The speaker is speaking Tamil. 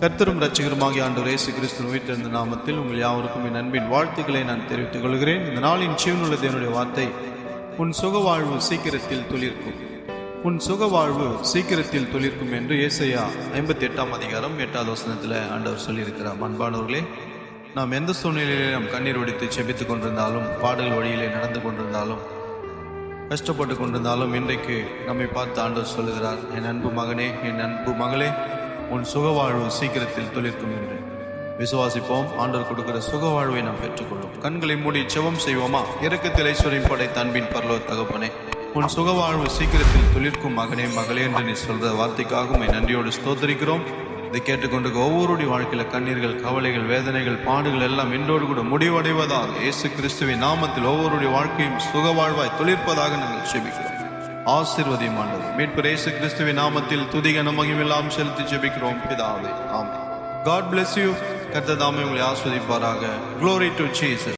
கர்த்தரும் இரட்சகருமாகிய ஆண்டவர் இயேசு கிறிஸ்து உயிர்த்தெழுந்த நாமத்தில் உங்கள் யாவருக்கும் என் அன்பின் வாழ்த்துக்களை நான் தெரிவித்துக் கொள்கிறேன். இந்த நாளின் ஜீவனுள்ள தேவனுடைய வார்த்தை, உன் சுகவாழ்வு சீக்கிரத்தில் துளிர்க்கும். உன் சுகவாழ்வு சீக்கிரத்தில் துளிர்க்கும் என்று ஏசாயா 58 அதிகாரம் 8வது வசனத்தில் ஆண்டவர் சொல்லியிருக்கிறார். அன்பானவர்களே, நாம் எந்த சூழ்நிலையிலே நாம் கண்ணீர் வடித்து செபித்துக் கொண்டிருந்தாலும், பாடல் வழியிலே நடந்து கொண்டிருந்தாலும், கஷ்டப்பட்டு கொண்டிருந்தாலும், இன்றைக்கு நம்மை பார்த்து ஆண்டவர் சொல்லுகிறார், என் அன்பு மகனே, என் அன்பு மகளே, உன் சுகவாழ்வு சீக்கிரத்தில் துளிர்க்கும் என்று விசுவாசிப்போம். ஆண்டவர் கொடுக்கிற சுகவாழ்வை நாம் பெற்றுக்கொள்ளும். கண்களை மூடி ஜெபம் செய்வோமா? இரக்கத்தில் ஐஸ்வர்யம் படைத்த அன்பின் பரலோக தகப்பனே, உன் சுகவாழ்வு சீக்கிரத்தில் துளிர்க்கும் மகனே, மகளே என்று நீ சொல்ற வார்த்தைக்காகவும் என் நன்றியோடு ஸ்தோத்திரிக்கிறோம். இதை கேட்டுக்கொண்டு ஒவ்வொருடைய வாழ்க்கையில கண்ணீர்கள், கவலைகள், வேதனைகள், பாடுகள் எல்லாம் இன்றோடு கூட முடிவடைவதாக இயேசு கிறிஸ்துவின் நாமத்தில் ஒவ்வொருடைய வாழ்க்கையும் சுகவாழ்வாய் துளிர்ப்பதாக நாங்கள் ஜெபிக்கிறோம். ஆசீர்வதியும் ஆண்டவர் மீட்பர் இயேசு கிறிஸ்துவின் நாமத்தில் துதிகன மகிமையெல்லாம் செலுத்தி ஜெபிக்கிறோம் பிதாவே, ஆமென். God bless you. கர்த்தர் தாமே உங்களை ஆசீர்வதிப்பாராக. Glory to Jesus.